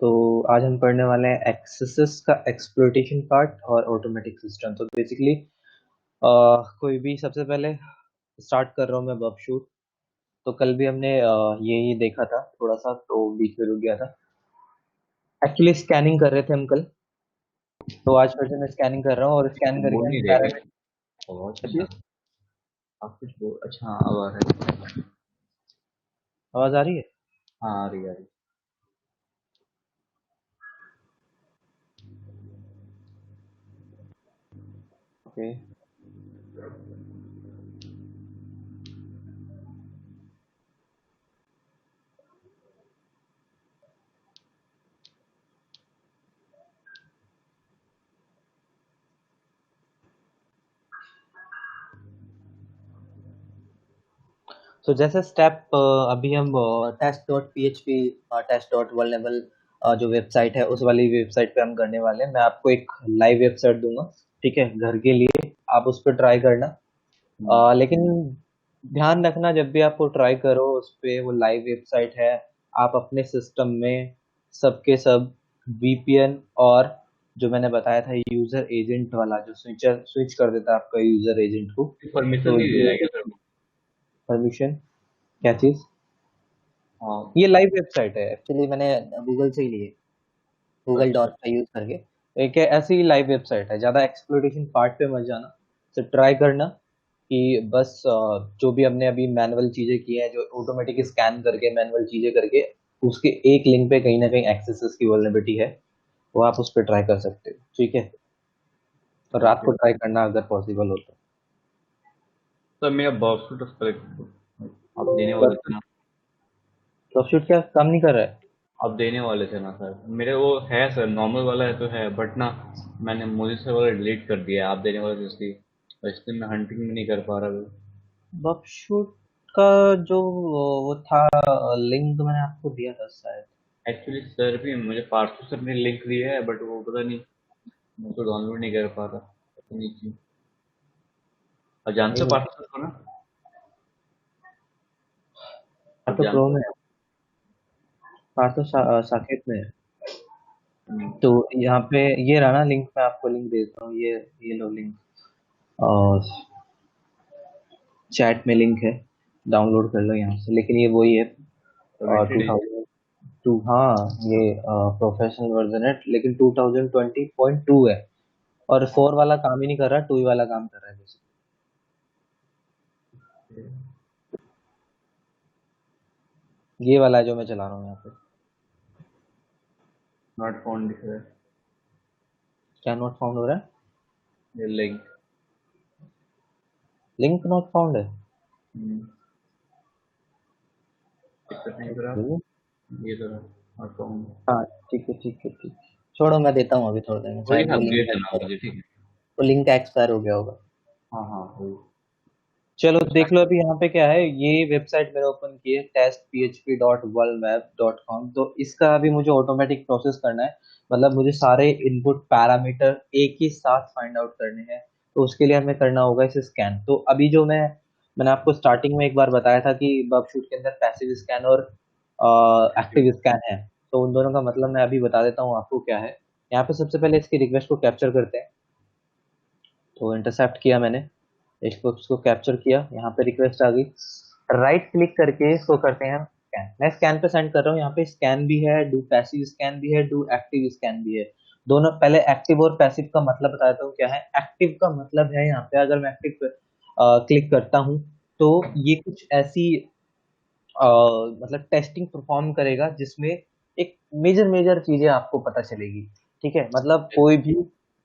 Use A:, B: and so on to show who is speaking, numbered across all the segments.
A: तो आज हम पढ़ने वाले हैं एक्सेसेस का एक्सप्लॉइटेशन पार्ट और ऑटोमेटिक सिस्टम। तो बेसिकली कोई भी सबसे पहले स्टार्ट कर रहा हूँ मैं बग शूट। तो कल भी हमने यही देखा था, थोड़ा सा तो बीच में रुक गया था। एक्चुअली स्कैनिंग कर रहे थे हम कल, तो आज फिर से मैं स्कैनिंग कर रहा हूँ और स्कैन करके
B: बोल
A: हम
B: नहीं रहे क्या?
A: पैरामीटर।
B: बहुत अच्छा। आप कुछ बोल। अच्छा हाँ, अब आ रहा है।
A: आवाज आ रही है?
B: हाँ आ रही है।
A: ओके। तो जैसे स्टेप अभी हम test dot P H P, test dot world जो वेबसाइट है उस वाली वेबसाइट पे हम करने वाले हैं। मैं आपको एक लाइव वेबसाइट दूंगा, ठीक है, घर के लिए। आप उस पर ट्राई करना। लेकिन ध्यान रखना, जब भी आप वो ट्राई करो उस पे, वो लाइव वेबसाइट है। आप अपने सिस्टम में सबके सब वीपीएन और जो मैंने बताया था यूजर एजेंट वाला, जो स्विच कर देता है आपका यूजर एजेंट को।
B: परमिशन
A: तो
B: नहीं दे
A: ये
B: रहा क्या सर?
A: परमिशन क्या चीज?
B: हाँ।
A: ये लाइव वेबसाइट है, एक्चुअली मैंने गूगल से ही ली है, गूगल
B: अच्छा।
A: डॉक का यूज करके। एक ऐसी ही लाइव वेबसाइट है, ज्यादा एक्सप्लोरेशन पार्ट पे मत जाना। तो ट्राई करना कि बस जो भी हमने अभी मैनुअल चीजें की हैं, जो ऑटोमेटिक स्कैन करके मैनुअल चीजें करके, उसके एक लिंक पे कहीं ना कहीं एक्सेसेस की वल्नरेबिलिटी है, वो आप उस पर ट्राई कर सकते हो, ठीक है। और रात
B: ओके
A: को ट्राई करना अगर पॉसिबल हो तो।
B: सर, मेरा बॉक्स आप देने वाले थे ना?
A: शूट क्या काम नहीं कर रहा है?
B: आप देने वाले थे ना सर? मेरे वो है सर, नॉर्मल वाला है तो है, बट ना मैंने मोदी सर वाला डिलीट कर दिया है। आप देने वाले थे इसलिए, और इसलिए मैं हंटिंग भी नहीं कर पा रहा हूँ।
A: बकशूट का जो वो था, लिंक मैंने आपको दिया था शायद।
B: एक्चुअली सर भी मुझे पार्सू सर ने लिंक दिया है, बट वो पता नहीं, मैं तो डाउनलोड नहीं कर पा रहा, पता नहीं क्यों। और जानते
A: एक
B: हो
A: मिनट।
B: पार्सू सर को ना?
A: हाँ
B: आप
A: तो प्रो
B: जानते
A: में है, हाँ तो साकेत में है।
B: हो?
A: तो यहाँ पे ये रहा ना लिंक, मैं आपको लिंक देता हूँ। ये लो लिंक, और चैट में लिंक है, डाउनलोड कर लो यहाँ से। लेकिन ये वही है,
B: कमिटेड
A: टू
B: है।
A: थाउजेंड टू, हाँ। ये प्रोफेशनल वर्जन है, लेकिन 2020.2 है। और 4 वाला काम ही नहीं कर रहा, 2 वाला काम कर रहा है जैसे। ये वाला है जो मैं चला रहा हूँ यहाँ पे।
B: नॉट फाउंड दिख रहा है।
A: क्या नॉट फाउंड हो रहा है?
B: ये लिंक।
A: लिंक नॉट फाउंड है?
B: दिक्कत नहीं
A: एक
B: करा।
A: मिनट।
B: ये तो नॉट फाउंड।
A: हाँ ठीक है ठीक है ठीक है। छोड़ो, मैं देता हूँ अभी थोड़ी देर में,
B: वही
A: शायद वो
B: आप दे
A: लिंक
B: देना
A: एक्सपायर,
B: मुझे, ठीक है?
A: वो लिंक एक्सपायर हो गया होगा।
B: हाँ हाँ वही।
A: चलो देख लो अभी यहाँ पे क्या है। ये वेबसाइट मैंने ओपन की है, testphp.worldmap.com। तो इसका अभी मुझे ऑटोमेटिक प्रोसेस करना है, मतलब मुझे सारे इनपुट पैरामीटर एक ही साथ फाइंड आउट करने हैं। तो उसके लिए हमें करना होगा इसे स्कैन। तो अभी जो मैंने आपको स्टार्टिंग में एक बार बताया था कि बगशूट के अंदर पैसिव स्कैन और एक्टिव स्कैन है। तो उन दोनों का मतलब मैं अभी बता देता हूँ आपको क्या है। यहाँ पे सबसे पहले इसकी रिक्वेस्ट को कैप्चर करते हैं। तो इंटरसेप्ट किया मैंने, इसको उसको कैप्चर किया, यहाँ पे रिक्वेस्ट आ गई। राइट क्लिक करके इसको करते हैं हम स्कैन। मैं स्कैन पे सेंड कर रहा हूँ। यहाँ पे स्कैन भी है, डू पैसिव स्कैन भी है, डू एक्टिव स्कैन भी है। दोनों, पहले एक्टिव और पैसिव का मतलब बताता हूँ क्या है। एक्टिव का मतलब है, यहाँ पे अगर मैं एक्टिव पे क्लिक करता हूँ तो ये कुछ ऐसी अ, मतलब टेस्टिंग परफॉर्म करेगा जिसमें एक मेजर मेजर चीजें आपको पता चलेगी, ठीक है। मतलब कोई भी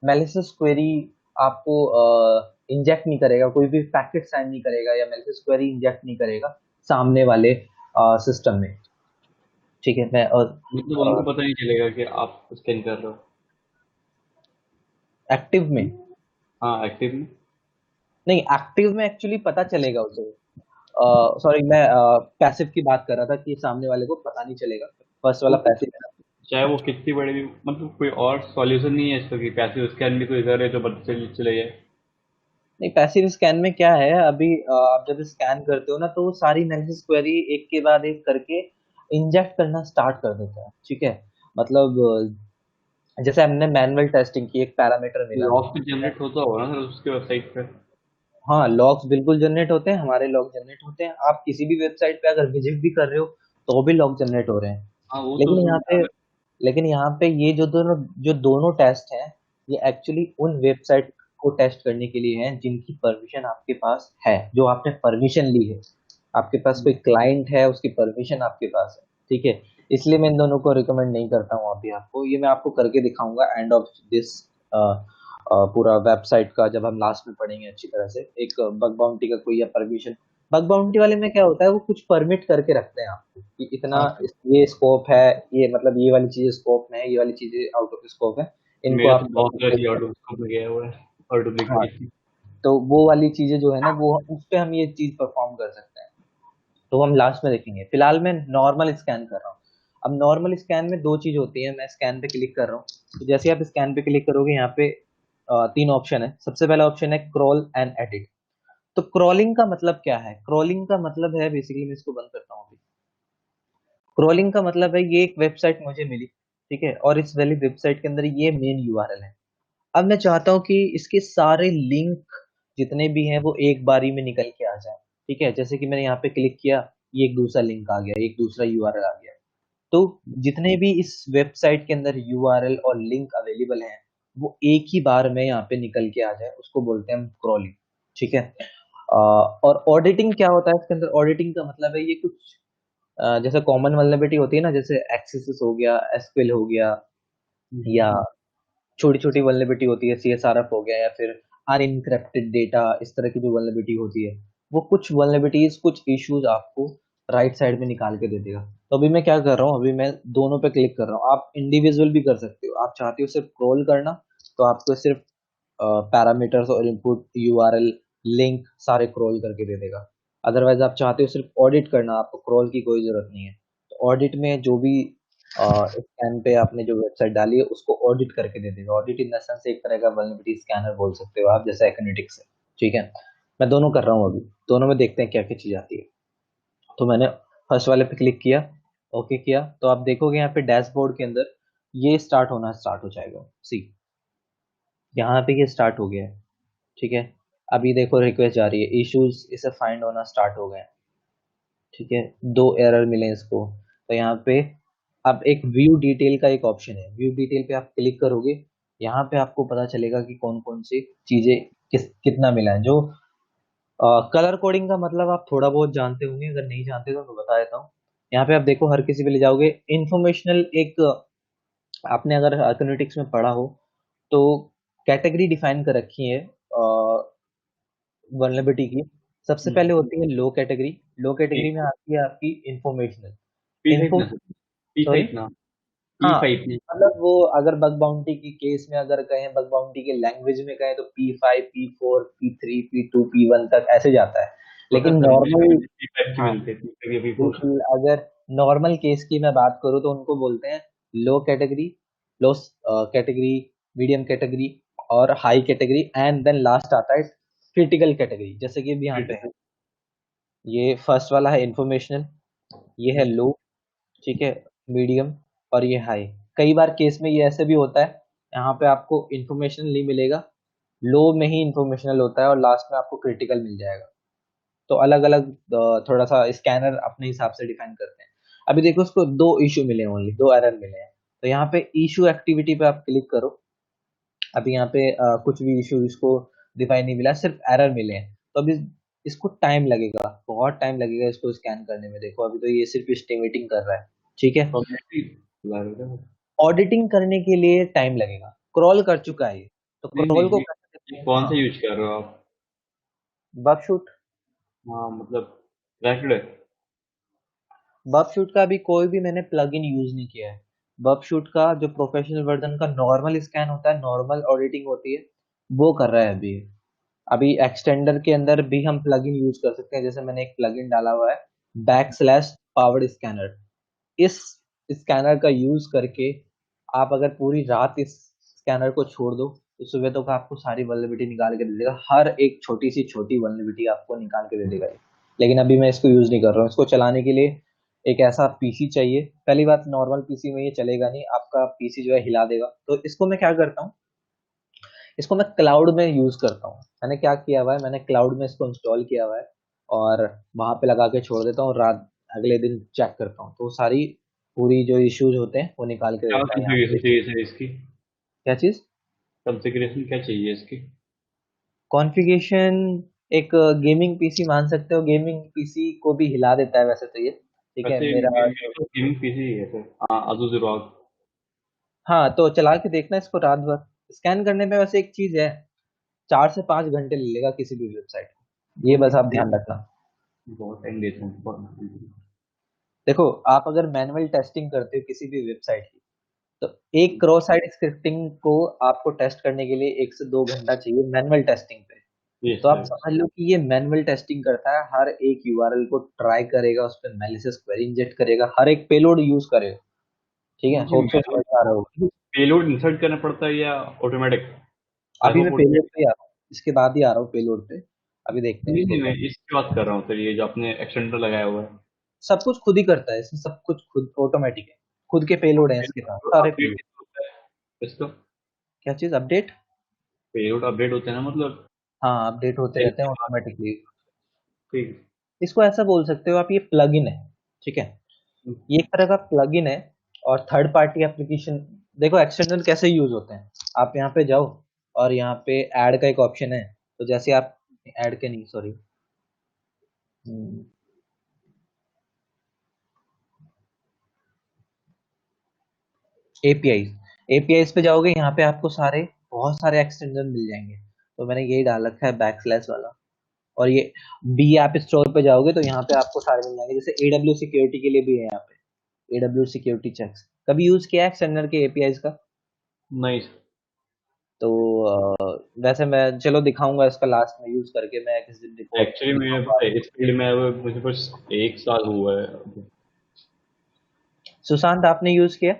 A: मैलिशियस क्वेरी आपको इंजेक्ट नहीं करेगा, कोई भी पैकेट साइन नहीं करेगा या मैलिशियस क्वेरी इंजेक्ट नहीं करेगा सामने वाले सिस्टम में, ठीक है। मैं
B: मतलब उनको पता नहीं चलेगा कि आप स्कैन कर रहे हो?
A: एक्टिव में,
B: हाँ एक्टिव में।
A: नहीं एक्टिव में एक्चुअली पता चलेगा उसे। सॉरी, मैं पैसिव की बात कर रहा था कि सामने वाले को पता नहीं चलेगा। फर्स्ट वाला
B: वो कुछ,
A: पैसिव है।
B: चाहे वो कितनी बड़ी भी, मतलब कोई और सॉल्यूशन नहीं है इसका कि पैसिव स्कैन भी कोई करे तो पता चले जाए?
A: नहीं, पैसिव स्कैन में क्या है, अभी आप जब स्कैन करते हो ना तो वो सारी एनालिसिस क्वेरी एक के बाद एक करके इंजेक्ट करना स्टार्ट कर देता है, ठीक है। मतलब जैसे हमने मैनुअल टेस्टिंग की, एक पैरामीटर मिला।
B: लॉग भी जनरेट होता होगा ना सर उसके वेबसाइट पे?
A: हाँ, लॉग्स बिल्कुल जनरेट होते हैं, हमारे लॉग जनरेट होते हैं। आप किसी भी वेबसाइट पे अगर विजिट भी कर रहे हो तो भी लॉग जनरेट हो रहे हैं।
B: हाँ वो तो
A: लेकिन यहाँ
B: सुनता
A: पे
B: है।
A: लेकिन यहाँ पे ये जो दोनों टेस्ट हैं, ये एक्चुअली उन वेबसाइट को टेस्ट करने के लिए हैं जिनकी परमिशन आपके पास है, जो आपने परमिशन ली है। आपके पास कोई क्लाइंट है, उसकी परमिशन आपके पास है, ठीक है। इसलिए मैं इन दोनों को रिकमेंड नहीं करता हूँ अभी आपको। ये मैं आपको करके दिखाऊंगा एंड ऑफ दिस पूरा वेबसाइट का, जब हम लास्ट में पढ़ेंगे अच्छी तरह से। एक बग बाउंटी का कोई या परमिशन, बग बाउंटी वाले में क्या होता है, वो कुछ परमिट करके रखते हैं आपको कि इतना
B: हाँ सर,
A: ये स्कोप है, ये मतलब ये वाली चीजें स्कोप में है, ये वाली चीजें आउट ऑफ स्कोप है, इनको
B: मेरा तो
A: आप
B: बहुत
A: permit
B: सारी
A: करके
B: आउट
A: रखें।
B: ऑफ स्कोप में गया हुआ है और
A: हाँ,
B: डुप्लीकेट।
A: तो वो वाली चीजें जो है ना, वो उस पे हम ये चीज परफॉर्म कर सकते हैं। तो हम लास्ट में देखेंगे। फिलहाल मैं नॉर्मल स्कैन कर रहा हूँ। अब नॉर्मल स्कैन में दो चीज होती है। मैं स्कैन पे क्लिक कर रहा हूँ, तो जैसे आप स्कैन पे क्लिक करोगे, यहाँ पे तीन ऑप्शन है। सबसे पहला ऑप्शन है क्रॉल एंड एडिट। तो क्रॉलिंग का मतलब क्या है? क्रॉलिंग का मतलब है, बेसिकली मैं इसको बंद करता हूँ अभी। क्रॉलिंग का मतलब है, ये एक वेबसाइट मुझे मिली, ठीक है, और इस वाली वेबसाइट के अंदर ये मेन यूआरएल है। अब मैं चाहता हूँ कि इसके सारे लिंक जितने भी हैं वो एक बारी में निकल के आ जाए, ठीक है। जैसे कि मैंने यहाँ पे क्लिक किया, ये एक दूसरा लिंक आ गया, एक दूसरा यूआरएल आ गया। तो जितने भी इस वेबसाइट के अंदर यूआरएल और लिंक अवेलेबल हैं, वो एक ही बार में यहाँ पे निकल के आ जाए, उसको बोलते हैं हम क्रॉलिंग, ठीक है। और ऑडिटिंग क्या होता है इसके अंदर? ऑडिटिंग का मतलब है, ये कुछ जैसे कॉमन वल्नरेबिलिटी होती है ना, जैसे एक्सेस हो गया, एसक्यूएल हो गया, या छोटी छोटी वल्नरेबिलिटी होती है, सीएसआरएफ हो गया, या फिर अनइनक्रिप्टेड डेटा, इस तरह की जो वल्नरेबिलिटी होती है, वो कुछ वल्नरेबिलिटीज, कुछ इश्यूज आपको राइट साइड में निकाल के दे देगा। तो अभी मैं क्या कर रहा हूँ, अभी मैं दोनों पे क्लिक कर रहा हूँ। आप इंडिविजुअल भी कर सकते हो। आप चाहते हो सिर्फ क्रॉल करना, तो आपको सिर्फ पैरामीटर्स और इनपुट, यूआरएल, लिंक सारे क्रॉल करके दे देगा। अदरवाइज आप चाहते हो सिर्फ ऑडिट करना, आपको क्रॉल की कोई जरूरत नहीं है। तो ऑडिट में जो भी स्कैन पे आपने जो वेबसाइट डाली है, उसको ऑडिट करके दे देगा। ऑडिट इन द सेंस एक तरह का वल्नरेबिलिटी स्कैनर बोल सकते हो आप, जैसे एनालिटिक्स है, ठीक है। मैं दोनों कर रहा हूँ अभी, दोनों में देखते हैं क्या क्या चीज आती है। तो मैंने फर्स्ट वाले पे क्लिक किया, ओके किया, तो आप देखोगे यहाँ पे डैशबोर्ड के अंदर ये स्टार्ट हो जाएगा। सी, यहाँ पे ये स्टार्ट हो गया है, ठीक है। अभी देखो रिक्वेस्ट जा रही है, इश्यूज इसे फाइंड होना स्टार्ट हो गए हैं, ठीक है। दो एरर मिले इसको। तो यहाँ पे अब एक व्यू डिटेल का एक ऑप्शन है। व्यू डिटेल पे आप क्लिक करोगे, यहाँ पे आपको पता चलेगा कि कौन कौन सी चीजें कितना मिला है। जो कलर कोडिंग का मतलब आप थोड़ा बहुत जानते होंगे, अगर नहीं जानते तो मैं बता देता हूँ। यहाँ पे आप देखो, हर किसी पे ले जाओगे, इंफॉर्मेशनल एक, आपने अगर अर्थमेटिक्स में पढ़ा हो तो कैटेगरी डिफाइन कर रखी है वल्नरेबिलिटी की। सबसे पहले होती है लो कैटेगरी। लो कैटेगरी में आती है आपकी इंफॉर्मेशनल
B: पी फाइव
A: इन्फो।
B: ना सर, पी
A: सॉरी।
B: फाइव ना, पी
A: हाँ,
B: फाइव।
A: मतलब वो अगर बग बाउंटी की केस में अगर कहें, बग बाउंटी के लैंग्वेज में कहें, तो P5, P4, P3, P2, P1 तक ऐसे जाता है।
B: होता
A: लेकिन
B: है सर, मेरे को
A: नॉर्मल,
B: भी पी फाइव की
A: हाँ
B: मिलती है, पी फाइव या पी फोर।
A: बिल्कुल, अगर नॉर्मल केस की मैं बात करूँ तो उनको बोलते हैं low category, low category, medium category और high category, and then last आता है क्रिटिकल कैटेगरी, जैसे कि अभी यहाँ पे है। ये फर्स्ट वाला है इंफॉर्मेशनल, ये है लो, ठीक है, मीडियम और ये हाई। कई बार केस में ये ऐसे भी होता है, यहाँ पे आपको इंफॉर्मेशनल नहीं मिलेगा, लो में ही इंफॉर्मेशनल होता है, और लास्ट में आपको क्रिटिकल मिल जाएगा। तो अलग अलग थोड़ा सा स्कैनर अपने हिसाब से डिफाइन करते हैं। अभी देखो, उसको दो इशू मिले, ओनली दो एरर मिले हैं। तो यहाँ पे इशू एक्टिविटी पे आप क्लिक करो। अभी यहाँ पे कुछ भी इशू इसको डिफाइन नहीं मिला, सिर्फ एरर मिले हैं। तो अभी इसको टाइम लगेगा, बहुत टाइम लगेगा इसको स्कैन करने में। देखो अभी तो ये सिर्फ एस्टिमेटिंग कर रहा है, ठीक है।
B: कॉग्निटिव।
A: ऑडिटिंग करने के लिए टाइम लगेगा। क्रॉल कर चुका है ये, तो
B: नहीं
A: क्रॉल को
B: नहीं,
A: कैसे?
B: ये कौन
A: हाँ,
B: सा यूज कर रहे हो आप?
A: बगशूट।
B: हाँ मतलब रैपिड है।
A: बगशूट का अभी कोई भी मैंने प्लगइन यूज नहीं किया है। बगशूट का जो प्रोफेशनल वर्जन का नॉर्मल स्कैन होता है, नॉर्मल ऑडिटिंग होती है, वो कर रहा है अभी। अभी एक्सटेंडर के अंदर भी हम प्लगइन यूज कर सकते हैं। जैसे मैंने एक प्लगइन डाला हुआ है, बैक स्लैश पावर्ड स्कैनर। इस स्कैनर का यूज करके आप अगर पूरी रात इस स्कैनर को छोड़ दो, तो सुबह तक आपको सारी वल्नरेबिलिटी निकाल के दे देगा। हर एक छोटी सी छोटी वल्नरेबिलिटी आपको निकाल के दे देगा ये। लेकिन अभी मैं इसको यूज नहीं कर रहा हूँ। इसको चलाने के लिए एक ऐसा पीसी चाहिए। पहली बात, नॉर्मल पीसी में ये चलेगा नहीं, आपका पीसी जो है हिला देगा। तो इसको मैं क्या करता हूँ, इसको मैं क्लाउड में यूज करता हूँ। मैंने क्या किया हुआ है, मैंने क्लाउड में इसको इंस्टॉल किया हुआ है और वहां पे लगा के छोड़ देता हूँ, रात अगले दिन चेक करता हूँ तो सारी पूरी जो इश्यूज होते हैं वो निकाल के
B: क्या
A: देता है यहाँ
B: कॉन्फ़िगरेशन
A: पे।
B: चाहिए सर इसकी?
A: क्या चीज?
B: कॉन्फ़िगरेशन क्या चाहिए इसकी?
A: कॉन्फ़िगरेशन एक गेमिंग पीसी मान सकते हो, गेमिंग पीसी को भी हिला देता है वैसे तो ये। ठीक है
B: वैसे
A: मेरा
B: मेरी तो गेमिंग पीसी है सर। हाँ, Asus ROG।
A: हाँ, तो चला के देखना इसको रात भर। स्कैन करने में वैसे एक चीज है, 4 से 5 घंटे ले लेगा किसी भी वेबसाइट को, ये
B: बहुत
A: बस आप
B: टाइम
A: ध्यान रखना।
B: बहुत टाइम देता हूँ बहुत।
A: देखो, आप अगर मैनुअल टेस्टिंग करते हो किसी भी वेबसाइट की, तो एक क्रॉस साइट स्क्रिप्टिंग को आपको टेस्ट करने के लिए 1 से 2 घंटा चाहिए मैनुअल टेस्टिंग पे।
B: यस
A: तो आप
B: सर।
A: समझ लो कि ये मैनुअल टेस्टिंग करता है, हर एक यूआरएल को ट्राई करेगा, उस पर मैलिशियस क्वेरी इंजेक्ट करेगा, हर एक पेलोड यूज करेगा। ठीक है,
B: मुझे
A: होप सो समझ आ रहा हो।
B: मैनुअल पेलोड इंसर्ट करना पड़ता है या ऑटोमेटिक? आई
A: अभी मैं
B: होप
A: पेलोड
B: ऑटोमेटिक।
A: पे आ रहा हूँ, इसके बाद ही आ रहा हूँ पेलोड पे। अभी देखते हैं
B: नहीं
A: इसको
B: नहीं, मैं
A: क्या।
B: इसकी बात कर रहा हूँ सर, ये जो आपने एक्सटेंडर लगाया हुआ है।
A: सब कुछ खुद ही करता है इसमें, सब कुछ खुद ऑटोमेटिक है। खुद के पेलोड है इसके साथ, सारे
B: अपडेट
A: पेलोड।
B: होता है इसका?
A: क्या चीज अपडेट?
B: पेलोड अपडेट होते हैं ना, मतलब
A: हाँ, अपडेट होते
B: टाइम
A: रहते
B: के
A: हैं
B: बाद।
A: ऑटोमेटिकली।
B: ठीक।
A: इसको ऐसा बोल सकते हो आप, ये प्लगइन है। ठीक है, ये एक तरह का प्लगइन है। और थर्ड पार्टी एप्लीकेशन, देखो एक्सटर्नल कैसे यूज होते हैं। आप यहाँ पे जाओ और यहाँ पे ऐड का एक ऑप्शन है। तो जैसे आप ऐड के नहीं, सॉरी, एपीआई, एपीआई पे जाओगे, यहाँ पे आपको सारे बहुत सारे एक्सटेंशन मिल जाएंगे। तो मैंने यही डाल रखा है बैकस्लैश वाला। और ये बी ऐप स्टोर पे जाओगे तो यहाँ पे आपको सारे मिल जाएंगे, जैसे एडब्ल्यू सिक्योरिटी के लिए भी है यहाँ पे, एडब्ल्यू सिक्योरिटी चेक्स। कभी यूज किया है एक्सटर्नल के एपीआई का?
B: नहीं।
A: तो वैसे मैं चलो दिखाऊंगा इसका लास्ट में यूज करके, मैं किसी दिन रिपोर्ट
B: एक्चुअली मैं
A: दिखाऊंगा।
B: इस फील्ड में अब मुझे बस 1 साल हुआ है अभी।
A: सुशांत, आपने यूज किया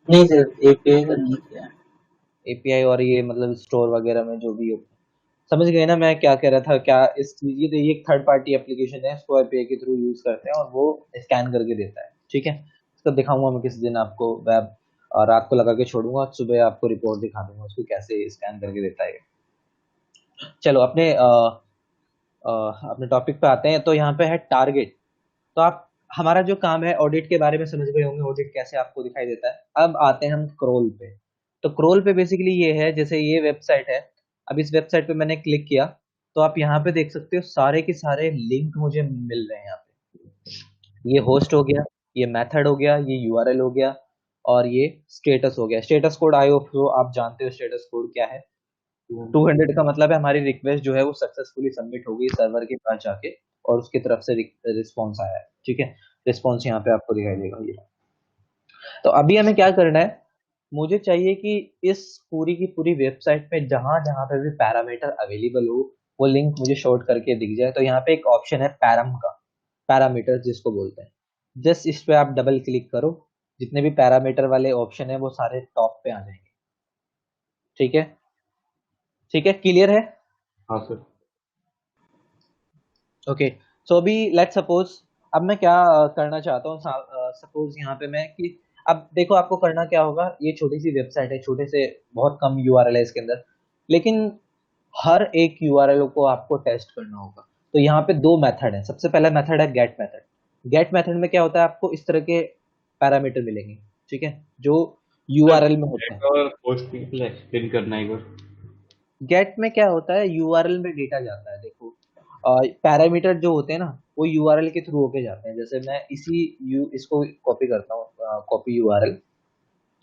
C: नहीं सर, एपीआई का नहीं किया।
A: एपीआई और ये मतलब स्टोर वगैरह में जो भी हो? समझ गए ना मैं क्या कह रहा था? क्या इस ये एक थर्ड पार्टी एप्लीकेशन है, इसको एपीआई के थ्रू यूज करते हैं और वो स्कैन करके देता है। ठीक है, इसको दिखाऊंगा मैं किसी दिन आपको। वेब रात को लगा के छोड़ूंगा, सुबह आपको रिपोर्ट दिखा दूंगा उसको कैसे स्कैन करके देता है। चलो अपने अपने टॉपिक पे आते हैं। तो यहाँ पे है टारगेट। तो आप, हमारा जो काम है, ऑडिट के बारे में समझ गए होंगे, ऑडिट कैसे आपको दिखाई देता है। अब आते हैं हम क्रोल पे। तो क्रोल पे बेसिकली ये है, जैसे ये वेबसाइट है, अब इस वेबसाइट पे मैंने क्लिक किया तो आप यहाँ पे देख सकते हो सारे के सारे लिंक मुझे मिल रहे हैं यहाँ पे। ये होस्ट हो गया, ये मेथड हो गया, ये यूआरएल हो गया, और ये स्टेटस हो गया। स्टेटस कोड आयो, तो आप जानते हो स्टेटस कोड क्या है। 200 का मतलब है हमारी रिक्वेस्ट जो है वो सक्सेसफुली सबमिट हो गई सर्वर के पास जाके, और उसकी तरफ से रिस्पॉन्स आया है। ठीक है, रिस्पॉन्स यहाँ पे आपको दिखाई देगा ये। तो अभी हमें क्या करना है, मुझे चाहिए कि इस पूरी की पूरी वेबसाइट पे जहां जहां पे भी पैरामीटर अवेलेबल हो, वो लिंक मुझे शॉर्ट करके दिख जाए। तो यहाँ पे एक ऑप्शन है पैरम का, पैरामीटर जिसको बोलते हैं। जस्ट इस पे आप डबल क्लिक करो, जितने भी पैरामीटर वाले ऑप्शन है वो सारे टॉप पे आ जाएंगे। ठीक है, ठीक है, क्लियर है?
B: हाँ सर।
A: ओके। सो अभी लेट सपोज, अब मैं क्या करना चाहता हूँ, सपोज यहाँ पे मैं कि, अब देखो आपको करना क्या होगा, ये छोटी सी वेबसाइट है, छोटे से बहुत कम यूआरएल है इसके अंदर, लेकिन हर एक यूआरएल को आपको टेस्ट करना होगा। तो यहाँ पे दो मेथड है। सबसे पहला मेथड है गेट मेथड। गेट मेथड में क्या होता है, आपको इस तरह के पैरामीटर मिलेंगे, ठीक है, जो
B: सर,
A: यूआरएल में होते हैं।
B: नेट और पोस्ट के लिए एक्सप्लेन करना एक बार।
A: गेट में क्या होता है, यूआरएल में डेटा जाता है। देखो, पैरामीटर जो होते हैं ना, वो यूआरएल के थ्रू होके जाते हैं। जैसे मैं इसको कॉपी करता हूँ, कॉपी यूआरएल,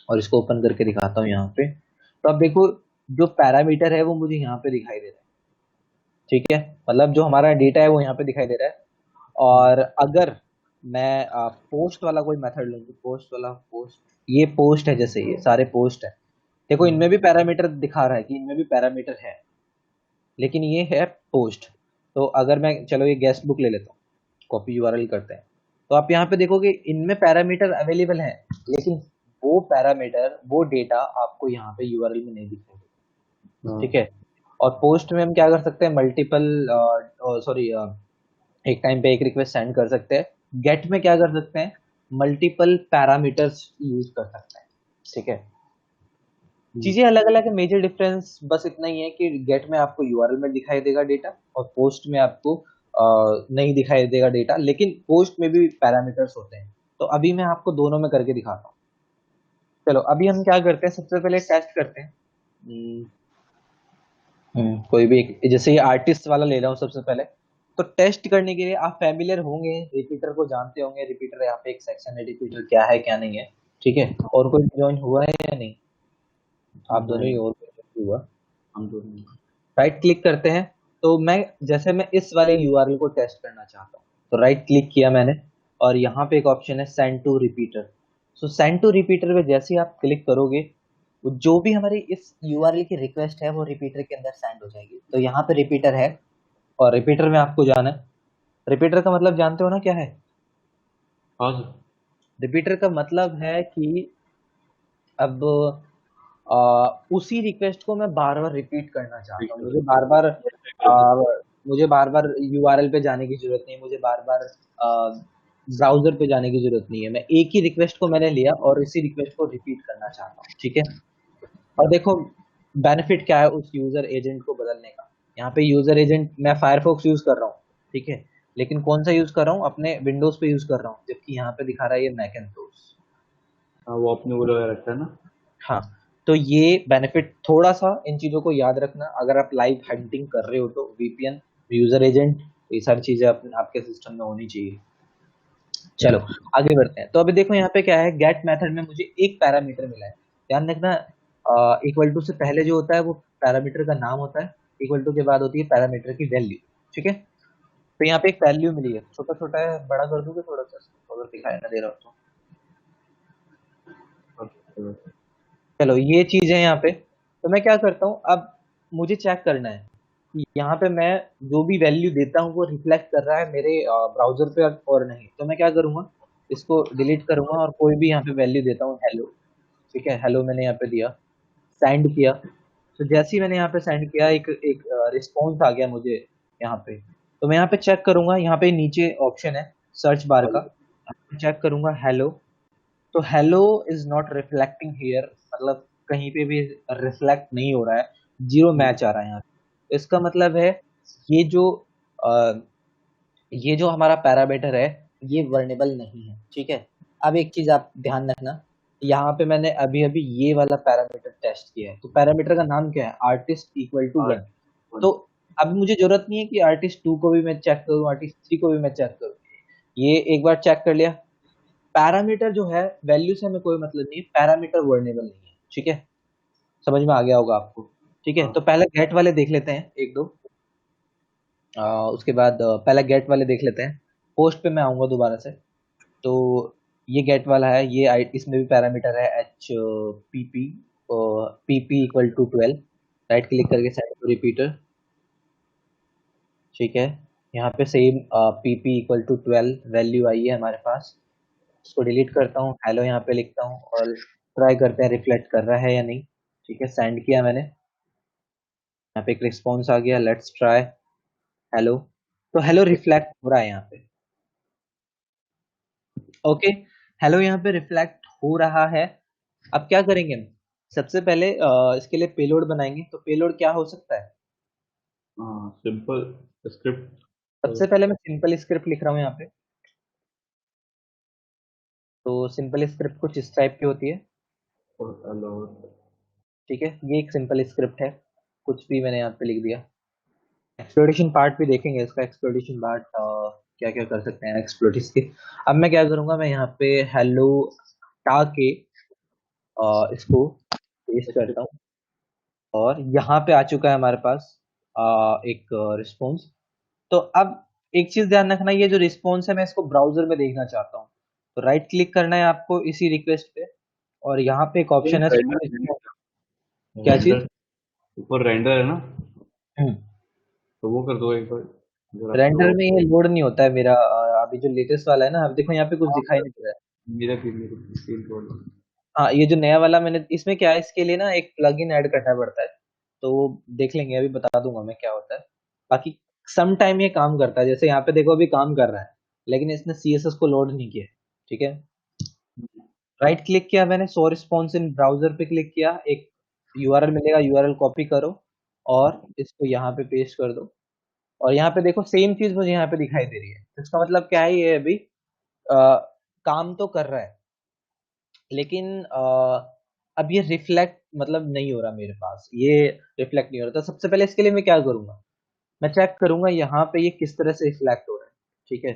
A: और इसको ओपन करके दिखाता हूँ यहाँ पे। तो अब देखो, जो पैरामीटर है वो मुझे यहाँ पे दिखाई दे रहा है। ठीक है, मतलब जो हमारा डेटा है वो यहाँ पे दिखाई दे रहा है। और अगर मैं पोस्ट वाला कोई मेथड लूँ, तो पोस्ट वाला, पोस्ट, ये पोस्ट है, जैसे ये सारे पोस्ट है। देखो इनमें भी पैरामीटर दिखा रहा है कि इनमें भी पैरामीटर है, लेकिन ये है पोस्ट। तो अगर मैं, चलो ये गेस्ट बुक ले लेता हूँ, कॉपी यूआरएल करते हैं, तो आप यहाँ पे देखोगे इनमें पैरामीटर अवेलेबल है, लेकिन वो पैरामीटर, वो डेटा आपको यहाँ पे यूआरएल में नहीं दिखेगा। ठीक है, और पोस्ट में हम क्या कर सकते हैं, मल्टीपल, सॉरी, एक टाइम पे एक रिक्वेस्ट सेंड कर सकते हैं, गेट में क्या कर सकते हैं, मल्टीपल पैरामीटर्स यूज कर सकते हैं, ठीक है। चीजें अलग अलग है, मेजर डिफरेंस बस इतना ही है कि गेट में आपको यूआरएल में दिखाई देगा डेटा, और पोस्ट में आपको नहीं दिखाई देगा डेटा, लेकिन पोस्ट में भी पैरामीटर्स होते हैं। तो अभी मैं आपको दोनों में करके दिखाता हूँ। चलो अभी हम क्या करते हैं, सबसे पहले टेस्ट करते हैं। कोई भी एक, जैसे ये आर्टिस्ट वाला ले रहा हूँ सबसे पहले। तो टेस्ट करने के लिए आप फैमिलियर होंगे, रिपीटर को जानते होंगे, रिपीटर यहाँ पे एक सेक्शन है, रिपीटर क्या है क्या नहीं है, ठीक है। और कोई ज्वाइन हुआ है या नहीं, आप दोनों ही, और कोई हुआ,
B: हम दोनों।
A: राइट क्लिक करते हैं। तो मैं इस वाले यूआरएल को टेस्ट करना चाहता हूँ, तो राइट क्लिक किया मैंने, और यहाँ पे एक ऑप्शन है send to repeater. So send to repeater पे जैसे ही आप क्लिक करोगे, जो भी हमारी इस यूआरएल की रिक्वेस्ट है वो रिपीटर के अंदर सेंड हो जाएगी। तो यहाँ पे रिपीटर है, और रिपीटर में आपको जाना है। रिपीटर का मतलब जानते हो ना क्या है?
B: हाँ सर।
A: रिपीटर का मतलब है कि अब उसी रिक्वेस्ट को मैं बार बार रिपीट करना चाहता हूँ, मुझे बार बार यूआरएल पे जाने की जरूरत नहीं, मुझे बार बार ब्राउजर पे जाने की जरूरत नहीं है। मैं एक ही रिक्वेस्ट को मैंने लिया और इसी रिक्वेस्ट को रिपीट करना चाहता हूँ, ठीक है। और देखो बेनिफिट क्या है उस यूजर एजेंट को बदलने का। यहाँ पे यूजर एजेंट मैं फायरफॉक्स यूज कर रहा हूँ, ठीक है, लेकिन कौन सा यूज कर रहा हूँ, अपने विंडोज पे यूज कर रहा हूँ, जबकि यहाँ पे दिखा रहा है ये मैकिन्टोश।
B: हाँ वो अपने वो लगा रखा है ना।
A: हाँ, तो ये बेनिफिट थोड़ा सा इन चीजों को याद रखना, अगर आप लाइव हंटिंग कर रहे हो तो वीपीएन, यूजर एजेंट, ये सारी चीजें आपके सिस्टम में होनी चाहिए। चलो आगे बढ़ते हैं। तो अभी देखो यहाँ पे क्या है, गेट मेथड में मुझे एक पैरामीटर मिला है। ध्यान रखना, इक्वल टू से पहले जो होता है वो पैरामीटर का नाम होता है, इक्वल टू के बाद होती है पैरामीटर की वैल्यू, ठीक है। तो यहाँ पे एक वैल्यू मिली है, छोटा छोटा है, बड़ा कर दूंगा थोड़ा सा अगर दिखाई ना दे रहा हो तो। चलो ये चीज है यहाँ पे। तो मैं क्या करता हूँ, अब मुझे चेक करना है कि यहाँ पे मैं जो भी वैल्यू देता हूँ वो रिफ्लेक्ट कर रहा है मेरे ब्राउजर पे और नहीं। तो मैं क्या करूँगा, इसको डिलीट करूंगा और कोई भी यहाँ पे वैल्यू देता हूँ हेलो, ठीक है। हेलो मैंने यहाँ पे दिया, सेंड किया। तो जैसे ही मैंने यहाँ पे सेंड किया, एक एक रिस्पॉन्स आ गया मुझे यहाँ पे। तो मैं यहाँ पे चेक करूंगा, यहाँ पे नीचे ऑप्शन है सर्च बार का, चेक करूंगा हेलो। तो hello is not reflecting here, मतलब कहीं पे भी रिफ्लेक्ट नहीं हो रहा है, जीरो मैच आ रहा है यहाँ पे। इसका मतलब है ये जो अ, ये जो हमारा पैरामीटर है ये वर्नेबल नहीं है, ठीक है। अब एक चीज आप ध्यान रखना, यहाँ पे मैंने अभी अभी ये वाला पैरामीटर टेस्ट किया है। तो पैरामीटर का नाम क्या है, आर्टिस्ट इक्वल टू 1। तो अब मुझे जरूरत नहीं है कि आर्टिस्ट 2 को भी मैं चेक करूँ, आर्टिस्ट 3 को भी मैं चेक करूँ। ये एक बार चेक कर लिया। पैरामीटर जो है वैल्यू से हमें कोई मतलब नहीं है, पैरामीटर वर्नेबल नहीं है, ठीक है। समझ में आ गया होगा आपको, ठीक है। तो पहले गेट वाले देख लेते हैं एक दो, उसके बाद पहले गेट वाले देख लेते हैं। पोस्ट पे मैं आऊंगा दोबारा से। तो ये गेट वाला है, ये इसमें भी पैरामीटर है H P P P P equal to 12। Right click करके सेट टू रिपीटर, ठीक है। यहाँ पे same P P equal to 12 value आई है हमारे पास। इसको डिलीट करता हूँ, हेलो यहाँ पे लिखता हूँ और ट्राई करते हैं रिफ्लेक्ट कर रहा है या नहीं, ठीक है। सेंड किया मैंने, यहाँ पे एक रिस्पॉन्स आ गया, लेट्स ट्राई हेलो। तो हेलो रिफ्लेक्ट हो रहा है यहाँ पे, ओके। हेलो यहाँ पे रिफ्लेक्ट हो रहा है। अब क्या करेंगे हम, सबसे पहले इसके लिए पेलोड बनाएंगे। तो पेलोड क्या हो सकता है,
B: हाँ सिंपल स्क्रिप्ट।
A: सबसे पहले मैं सिंपल स्क्रिप्ट लिख रहा हूँ यहाँ पे। तो सिंपल स्क्रिप्ट कुछ इस टाइप की होती है, ठीक है। ये एक सिंपल स्क्रिप्ट है, कुछ भी मैंने यहाँ पे लिख दिया। एक्सप्लोरेशन पार्ट भी देखेंगे, इसका एक्सप्लोरेशन पार्ट क्या क्या कर सकते हैं एक्सप्लोरेशन के। अब मैं क्या करूंगा, मैं यहाँ पे हेलो टा के इसको पेस्ट करता हूँ, और यहाँ पे आ चुका है हमारे पास एक रिस्पॉन्स। तो अब एक चीज ध्यान रखना, ये जो रिस्पॉन्स है मैं इसको ब्राउजर में देखना चाहता हूँ। तो राइट क्लिक करना है आपको इसी रिक्वेस्ट पे, और यहाँ पे एक ऑप्शन है क्या चीज,
B: ऊपर रेंडर है ना,
A: हम्म,
B: तो वो कर दो एक बार अगर आपका
A: रेंडर
B: वो।
A: में ये लोड नहीं होता है मेरा। अभी जो लेटेस्ट वाला है ना, अब देखो यहाँ पे कुछ
B: हाँ
A: दिखाई नहीं दे रहा है।
B: मेरे स्क्रीन को।
A: हाँ, ये जो नया वाला मैंने, इसमें क्या है, इसके लिए ना एक प्लगइन ऐड करना पड़ता है। तो वो देख लेंगे, अभी बता दूंगा मैं क्या होता है। बाकी सम टाइम ये काम करता है, जैसे यहाँ पे देखो अभी काम कर रहा है। लेकिन इसने CSS को लोड नहीं किया, ठीक है। राइट क्लिक किया मैंने, शो रिस्पॉन्स इन ब्राउजर पे क्लिक किया, एक URL मिलेगा, URL कॉपी करो और इसको यहाँ पे पेस्ट कर दो, और यहाँ पे देखो सेम चीज मुझे यहाँ पे दिखाई दे रही है। तो इसका मतलब क्या है, ये अभी काम तो कर रहा है, लेकिन अब ये रिफ्लेक्ट मतलब नहीं हो रहा मेरे पास, ये रिफ्लेक्ट नहीं हो रहा। तो सबसे पहले इसके लिए मैं क्या करूंगा, मैं चेक करूंगा यहाँ पे ये किस तरह से रिफ्लेक्ट हो रहा है, ठीक है।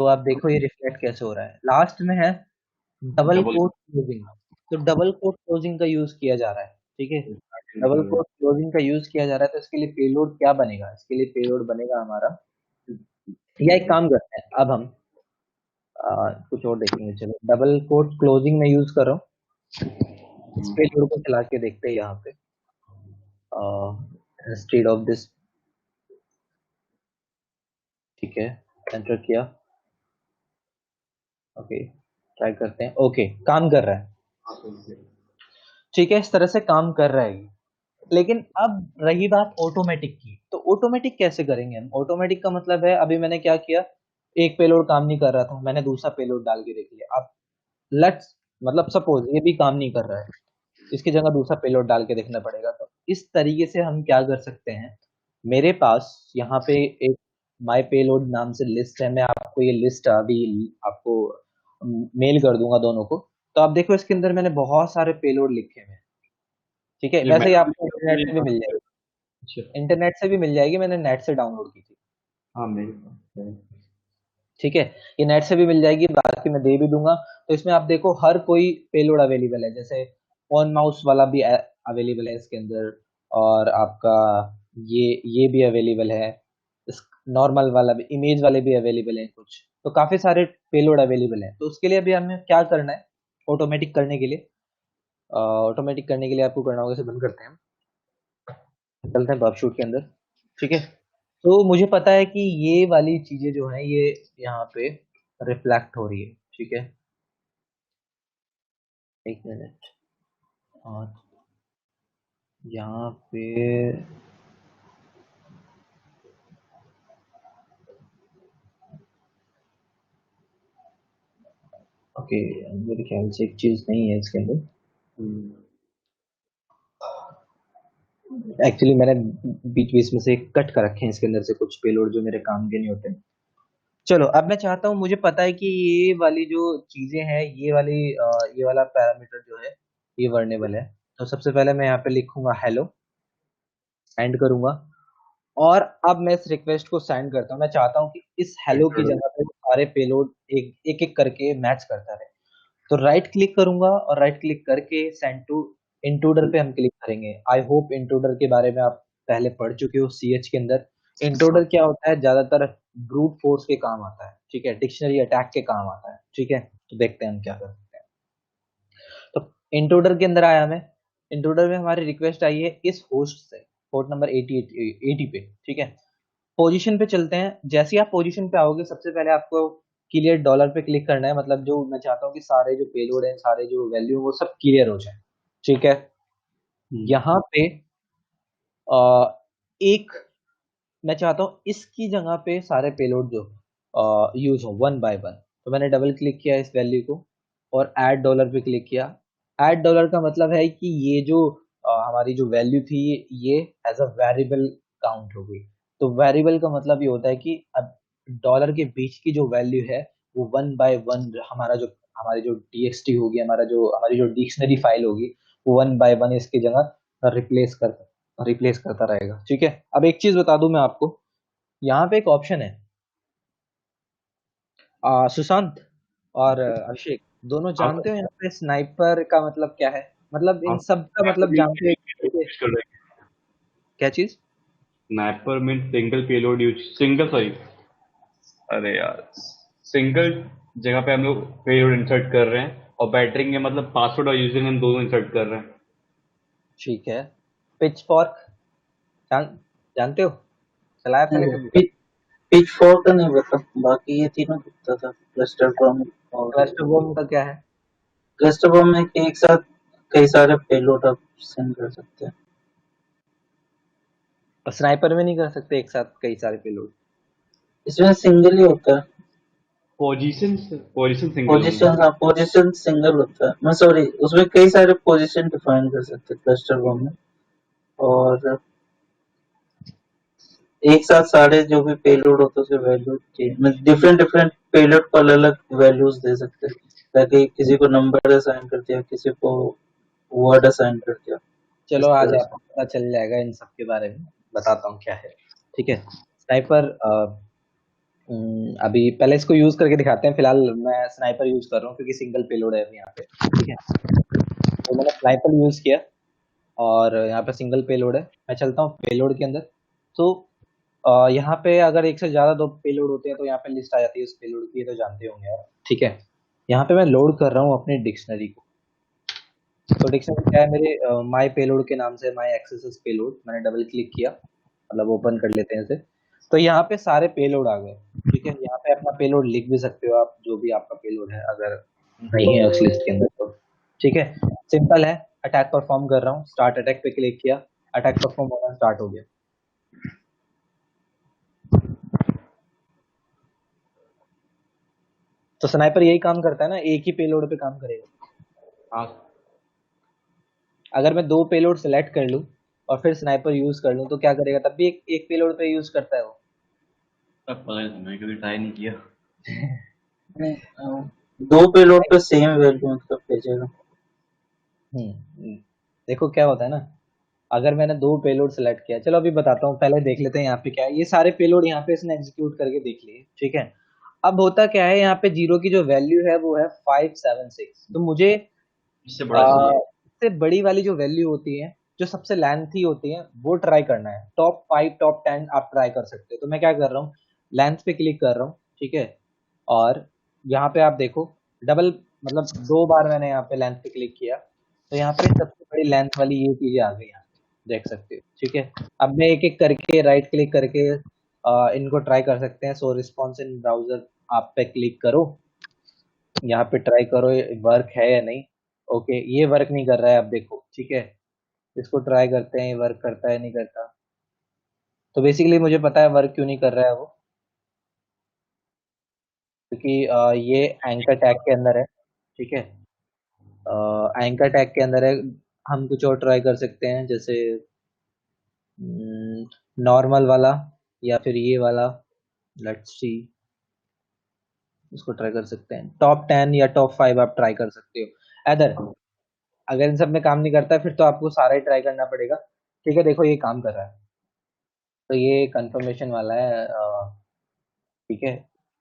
A: तो आप देखो ये रिफ्लेक्ट कैसे हो रहा है, लास्ट में है डबल
B: डबल
A: कोट क्लोजिंग। तो डबल कोट क्लोजिंग का यूज किया जा रहा है, ठीक है। डबल कोट क्लोजिंग का यूज किया जा रहा है, तो इसके लिए पेलोड क्या बनेगा, इसके लिए पेलोड बनेगा हमारा, या एक काम करते हैं अब हम कुछ और देखेंगे। चलो डबल कोट क्लोजिंग में यूज कर रहा हूँ, इस पेलोड को चला के देखते हैं यहाँ पे इंस्टेड ऑफ दिस, ठीक है। एंटर किया, ओके ट्राई करते हैं, ओके काम कर रहा है, ठीक है। इस तरह से काम कर रहा है ये। लेकिन अब रही बात ऑटोमेटिक की, तो ऑटोमेटिक कैसे करेंगे हम। ऑटोमेटिक का मतलब है, अभी मैंने क्या किया, एक पेलोड काम नहीं कर रहा था, मैंने दूसरा पेलोड डाल के देख लिया। अब लेट्स मतलब सपोज ये भी काम नहीं कर रहा है, इसकी जगह दूसरा पेलोड डाल के देखना पड़ेगा। तो इस तरीके से हम क्या कर सकते हैं, मेरे पास यहाँ पे एक माई पेलोड नाम से लिस्ट है, मैं आपको ये लिस्ट अभी आपको मेल कर दूंगा दोनों को। तो आप देखो इसके अंदर मैंने बहुत सारे पेलोड लिखे हुए हैं, ठीक है।
B: ये
A: वैसे ही
B: मैंने भी
A: आपको
B: किया था
A: इंटरनेट
B: ये
A: से भी मिल
B: काफी।
A: जाएगी,
B: अच्छा।
A: इंटरनेट से भी मिल जाएगी, मैंने नेट से डाउनलोड की थी,
B: हाँ मेरे पास है।
A: ठीक है। ये नेट से भी मिल जाएगी, बाकी मैं दे भी दूंगा। तो इसमें आप देखो हर कोई पेलोड अवेलेबल है, जैसे ऑन माउस वाला भी अवेलेबल है इसके अंदर, और आपका ये भी अवेलेबल है, इस नॉर्मल वाला भी, इमेज वाले भी अवेलेबल हैं कुछ। तो काफी सारे पेलोड अवेलेबल हैं। तो उसके लिए अभी हमें क्या करना है, ऑटोमेटिक करने के लिए, ऑटोमेटिक करने के लिए आपको करना होगा, इसे बंद करते हैं, चलते हैं बर्कशूट के अंदर, ठीक है। तो मुझे पता है कि ये वाली चीजें जो है ये यहाँ पे रिफ्लेक्ट हो रही है, ठीक है। एक मिनट, और यहाँ पे ओके, मेरे ख्याल से एक चीज नहीं है इसके अंदर, एक्चुअली मैंने बीच बीच में से कट कर रखे हैं इसके अंदर से कुछ पेलोड जो मेरे काम के नहीं होते। चलो अब मैं चाहता हूँ, मुझे पता है कि ये वाली जो चीजें हैं, ये वाली ये वाला पैरामीटर जो है ये वर्नेबल है। तो सबसे पहले मैं यहाँ पे लिखूंगा हेलो, एंड करूंगा, और अब मैं इस रिक्वेस्ट को सेंड करता हूँ। मैं चाहता हूँ कि इस हेलो की जगह पे सारे पेलोड एक एक करके मैच करता रहे। तो राइट क्लिक करूंगा, और राइट क्लिक करके सेंड टू इंट्रूडर पे हम क्लिक करेंगे। आई होप इंट्रूडर के बारे में आप पहले पढ़ चुके हो CH के अंदर। इंट्रूडर क्या होता है, ज्यादातर ब्रूट फोर्स के काम आता है, ठीक है, डिक्शनरी अटैक के काम आता है, ठीक है। तो देखते हैं हम क्या कर सकते हैं। तो इंट्रूडर के अंदर आया मैं, इंट्रूडर में हमारी रिक्वेस्ट आई है इस होस्ट से, पोर्ट नंबर 80 पे, ठीक है। पोजीशन पे चलते हैं, जैसे ही आप पोजीशन पे आओगे सबसे पहले आपको क्लियर डॉलर पे क्लिक करना है, मतलब जो मैं चाहता हूँ कि सारे जो पेलोड है, सारे जो वैल्यू वो सब क्लियर हो जाए, ठीक है। यहाँ पे एक मैं चाहता हूँ इसकी जगह पे सारे पेलोड जो यूज हो वन बाय वन। तो मैंने डबल क्लिक किया इस वैल्यू को, और ऐड डॉलर पे क्लिक किया। ऐड डॉलर का मतलब है कि ये जो हमारी जो वैल्यू थी ये एज अ वेरिएबल काउंट हो गई। तो वेरिएबल का मतलब ये होता है कि अब डॉलर के बीच की जो वैल्यू है वो वन बाय वन हमारी जो txt होगी, हमारी जो डिक्शनरी फाइल होगी, वो वन बाय वन इसकी जगह रिप्लेस करता रहेगा, ठीक है। अब एक चीज बता दूं मैं आपको, यहाँ पे एक ऑप्शन है, सुशांत और अभिषेक दोनों
B: हाँ
A: जानते
B: सर।
A: हो यहाँ पे स्नाइपर का मतलब क्या है, मतलब इन
B: हाँ
A: सब का मतलब जानते हो कि
B: यूज कर रहे हैं।
A: क्या चीज।
B: Snapper mean single payload use, single sorry, अरे यार, सिंगल जगह पे हम लोग पेलोड इंसर्ट कर रहे हैं, और बैटरिंग में मतलब पासवर्ड और यूजर नेम दोनों इंसर्ट कर रहे हैं।
A: ठीक है, पिच फॉर्क जानते हो, चलाया पहले कभी।
C: पिच फोर का नहीं पता, बाकी ये तीनों दिखता था, क्लस्टर बम और
A: क्लस्टर बम का क्या है।
C: क्लस्टर बम में कि एक साथ कई सारे पेलोड आप सेंड कर सकते हैं।
A: और स्नाइपर में नहीं कर सकते एक साथ कई सारे पेलोड।
C: इसमें सिंगल ही होता है।
B: पोजीशन पोजीशन सिंगल होंगी।
C: पोजीशन, हाँ पोजीशन सिंगल होता है, मैं सॉरी, उसमें कई सारे पोजीशन डिफाइन कर सकते हैं क्लस्टर बम में। और एक साथ सारे जो भी पेलोड होता है उसके value change, different different payload को अलग अलग वैल्यूज दे सकते हैं, ताकि किसी को नंबर असाइन कर दिया, किसी को वर्ड असाइन कर दिया,
A: चलो
C: इस
A: आज
C: तरह से।
A: आपको पता चल जाएगा इन सब के बारे में, बताता हूँ क्या है। ठीक है, स्नाइपर अभी पहले इसको यूज करके दिखाते हैं। फिलहाल मैं स्नाइपर यूज कर रहा हूँ क्योंकि सिंगल पेलोड है यहाँ पे। ठीक है, तो मैंने स्नाइपर यूज किया और यहाँ पे सिंगल पेलोड है। मैं चलता हूँ पेलोड के अंदर। तो यहाँ पे अगर एक से ज्यादा दो पेलोड होते हैं तो यहाँ पे लिस्ट आ जाती है उस पेलोड की, ये तो जानते होंगे यार। ठीक है, यहाँ पे मैं लोड कर रहा हूँ अपनी डिक्शनरी को। तो डिक्शनरी क्या है मेरे, माई पेलोड के नाम से, माई एक्सेस पेलोड। मैंने डबल क्लिक किया, मतलब ओपन कर लेते हैं इसे। तो यहाँ पे सारे पेलोड आ गए। ठीक है, यहाँ पे अपना पेलोड लिख भी सकते हो आप, जो भी आपका पेलोड है, अगर नहीं है उस लिस्ट के अंदर तो। ठीक है, सिंपल है। अटैक परफॉर्म कर रहा हूँ, स्टार्ट अटैक पे क्लिक किया, अटैक परफॉर्म होना स्टार्ट हो गया। तो स्नाइपर यही काम करता है ना, एक ही पेलोड पे काम करेगा।
B: हाँ
A: अगर मैं दो पेलोड सेलेक्ट कर लूँ और फिर स्नाइपर यूज कर लूँ तो क्या करेगा, तब भी एक पेलोड पे यूज करता है वो।
B: तब पता नहीं, मैंने कभी ट्राई नहीं किया।
C: नहीं, दो पेलोड पे सेम वैल्यू मतलब भेजेगा।
A: हम्म, देखो क्या होता है ना, अगर मैंने दो पेलोड सेलेक्ट किया, चलो अभी बताता हूँ, पहले देख लेते हैं यहाँ पे क्या है। ये सारे पेलोड यहाँ पे इसने एग्जीक्यूट करके देख लिए। ठीक है, अब होता क्या है, यहाँ पे जीरो की जो वैल्यू है वो है 576। तो मुझे
B: इससे बड़ा चाहिए।
A: इससे बड़ी वाली जो वैल्यू होती है, जो सबसे लेंथी होती है, वो ट्राई करना है। टॉप 5 टॉप 10 आप ट्राई कर सकते हो। तो मैं क्या कर रहा हूँ, लेंथ पे क्लिक कर रहा हूँ। ठीक है, और यहाँ पे आप देखो, डबल मतलब दो बार मैंने यहाँ पे लेंथ पे क्लिक किया, तो यहाँ पे सबसे बड़ी लेंथ वाली ये चीजें आ गई, यहाँ पे देख सकते हो। ठीक है, अब मैं एक एक करके राइट क्लिक करके इनको ट्राई कर सकते हैं। सो रिस्पॉन्स इन ब्राउजर आप पे क्लिक करो, यहाँ पे ट्राई करो वर्क है या नहीं। ओके, ये वर्क नहीं कर रहा है, अब देखो। ठीक है, इसको ट्राई करते हैं, ये वर्क करता है नहीं करता। तो बेसिकली मुझे पता है वर्क क्यों नहीं कर रहा है वो, क्योंकि ये एंकर टैग के अंदर है। ठीक है, एंकर टैग के अंदर है। हम कुछ और ट्राई कर सकते हैं, जैसे नॉर्मल वाला या फिर ये वाला। लेट्स सी, इसको ट्राई कर सकते हैं। टॉप 10 या टॉप 5 आप ट्राई कर सकते हो अदर। अगर इन सब में काम नहीं करता है फिर तो आपको सारा ही ट्राई करना पड़ेगा। ठीक है, देखो ये काम कर रहा है, तो ये कंफर्मेशन वाला है। ठीक है,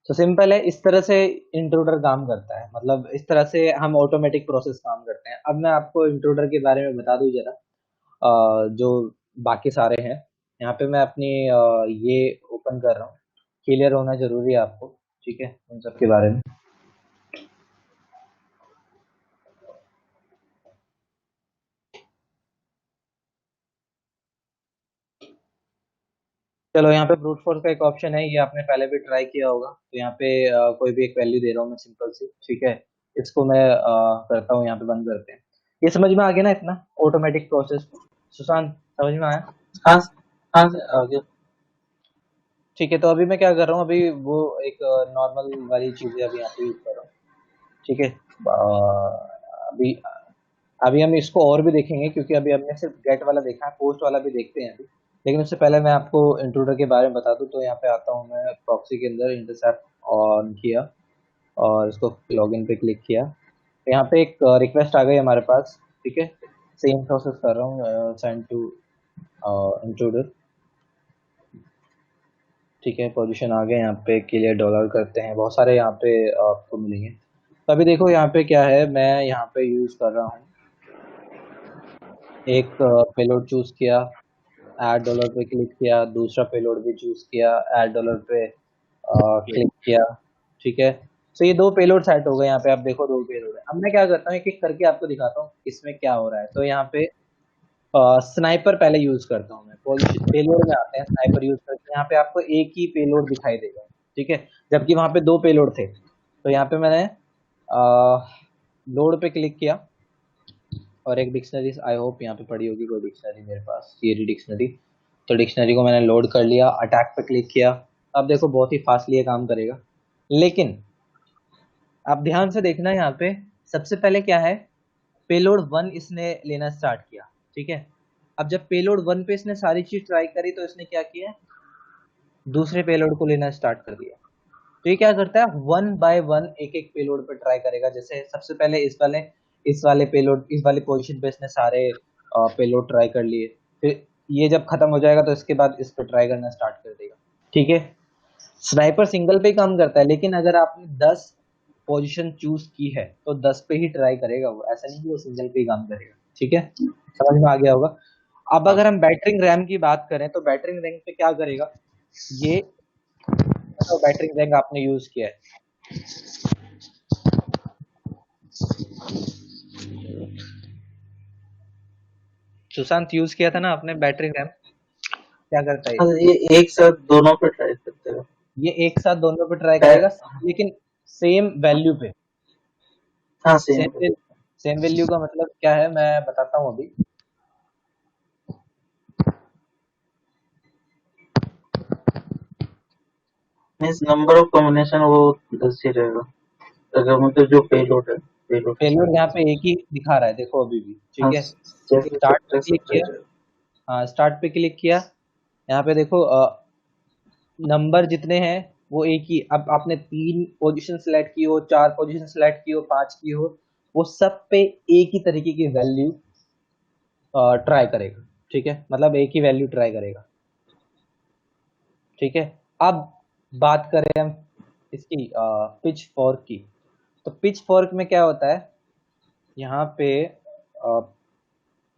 A: तो सिंपल है, इस तरह से इंट्रूडर काम करता है। मतलब इस तरह से हम ऑटोमेटिक प्रोसेस काम करते हैं। अब मैं आपको इंट्रूडर के बारे में बता दूं जरा, जो बाकी सारे हैं। यहाँ पे मैं अपनी ये ओपन कर रहा हूँ, क्लियर होना जरूरी है आपको। ठीक है, उन सब के बारे में। चलो, यहाँ पे ब्रूट फोर्स का एक ऑप्शन है, ये आपने पहले भी ट्राई किया होगा। तो यहाँ पे कोई भी एक वैल्यू दे रहा हूँ मैं, सिंपल सी। ठीक है, इसको मैं करता हूँ, यहाँ पे बंद करते हैं। ये समझ में आ गया ना इतना, ऑटोमेटिक प्रोसेस। सुशांत, समझ में आया?
C: हाँ, हाँ आगे।
A: ठीक है, तो अभी मैं क्या कर रहा हूँ, अभी वो एक नॉर्मल वाली चीजें अभी यहाँ पे यूज कर रहा हूँ। ठीक है, अभी अभी हम इसको और भी देखेंगे, क्योंकि अभी हमने सिर्फ गेट वाला देखा है, पोस्ट वाला भी देखते हैं अभी। लेकिन उससे पहले मैं आपको इंट्रूडर के बारे में बता दूं। तो यहाँ पे आता हूँ मैं, प्रॉक्सी के अंदर इंटरसेप्ट ऑन किया और इसको लॉगिन पे क्लिक किया। तो यहाँ पे एक रिक्वेस्ट आ गई हमारे पास। ठीक है, सेम प्रोसेस कर रहा हूँ, सेंड टू इंट्रूडर। ठीक है, पोजीशन आ गया, यहाँ पे क्लियर डॉलर करते हैं, बहुत सारे यहाँ पे आपको मिलेंगे। तो अभी देखो यहाँ पे क्या है, मैं यहाँ पे यूज कर रहा हूँ, एक पेलोड चूज किया, ऐड डॉलर पे क्लिक किया, दूसरा पेलोड भी चूज किया, ऐड डॉलर पे क्लिक किया। ठीक है, तो ये दो पेलोड सेट हो गए। यहाँ पे आप देखो दो पेलोड है। अब मैं क्या करता हूँ, एक एक करके आपको दिखाता हूँ इसमें क्या हो रहा है। तो यहाँ पे स्नाइपर पहले यूज करता हूँ मैं, पोजीशन पेलोड में आते हैं, स्नाइपर यूज करते हैं। यहाँ पे आपको एक ही पेलोड दिखाई देगा। ठीक है, जबकि वहां पे दो पेलोड थे। तो यहाँ पे मैंने लोड पे क्लिक किया और एक डिक्शनरी, आई होप यहाँ पे पड़ी होगी कोई डिक्शनरी मेरे पास, ये रही डिक्शनरी। तो डिक्शनरी को मैंने लोड कर लिया, अटैक पे क्लिक किया। अब देखो बहुत ही फास्टली ये काम करेगा। लेकिन आप ध्यान से देखना यहाँ पे, सबसे पहले क्या है, पेलोड 1 इसने लेना स्टार्ट किया, ठीक है। अब जब पेलोड 1 पे इसने सारी चीज ट्राई करी तो इसने क्या किया, दूसरे पेलोड को लेना स्टार्ट कर दिया। तो ये क्या करता है, 1 बाय 1 एक एक पेलोड पे ट्राई करेगा। जैसे सबसे पहले इस वाले पेलोड, इस वाली पोजीशन पे इसने सारे पेलोड ट्राई कर लिए, फिर ये जब खत्म हो जाएगा तो इसके बाद इस पे ट्राई करना स्टार्ट कर देगा, ठीक है। स्नाइपर सिंगल पे ही काम करता है, लेकिन अगर आपने 10 पोजीशन चूज की है तो 10 पे ही ट्राई करेगा वो, ऐसा नहीं कि वो सिंगल पे ही काम करेगा, ठीक है। समझ में आ गया होगा। अब
B: हाँ
A: अगर हम बैटरिंग रैम की बात करें तो बैटरिंग रैम पे क्या करेगा, ये तो बैटरिंग रैम आपने यूज किया है, सुशांत यूज किया था ना आपने बैटरिंग रैम, क्या करता है
C: हाँ, ये एक साथ दोनों पे ट्राई करते हो।
A: ये एक साथ दोनों पे ट्राई
C: बै-
A: करेगा, लेकिन सेम वैल्यू पे।
C: हाँ सेम।
A: सेम वैल्यू का मतलब क्या है, मैं बताता हूँ अभी।
C: मीन्स नंबर ऑफ कॉम्बिनेशन वो 10 ही रहेगा, अगर मतलब जो पेलोड है, पेलोड के
A: पेलोड यहाँ
C: साथ।
A: पे एक ही दिखा रहा है, देखो अभी भी,
C: हाँ
A: ठीक है।
C: जैसे
A: स्टार्ट पे
C: सब्ट्रैक्ट
A: क्लिक किया,
C: सब्ट्रैक्ट।
A: हाँ स्टार्ट पे क्लिक किया, यहाँ पे देखो नंबर जितने हैं वो एक ही। अब आपने 3 पोजीशन सेलेक्ट की हो, 4 पोजीशन सेलेक्ट की हो, 5 की हो, वो सब पे एक ही तरीके की वैल्यू ट्राई करेगा, ठीक है। मतलब एक ही वैल्यू ट्राई करेगा, ठीक है। अब बात करें हम इसकी पिच फॉर्क की, तो पिच फॉर्क में क्या होता है, यहाँ पे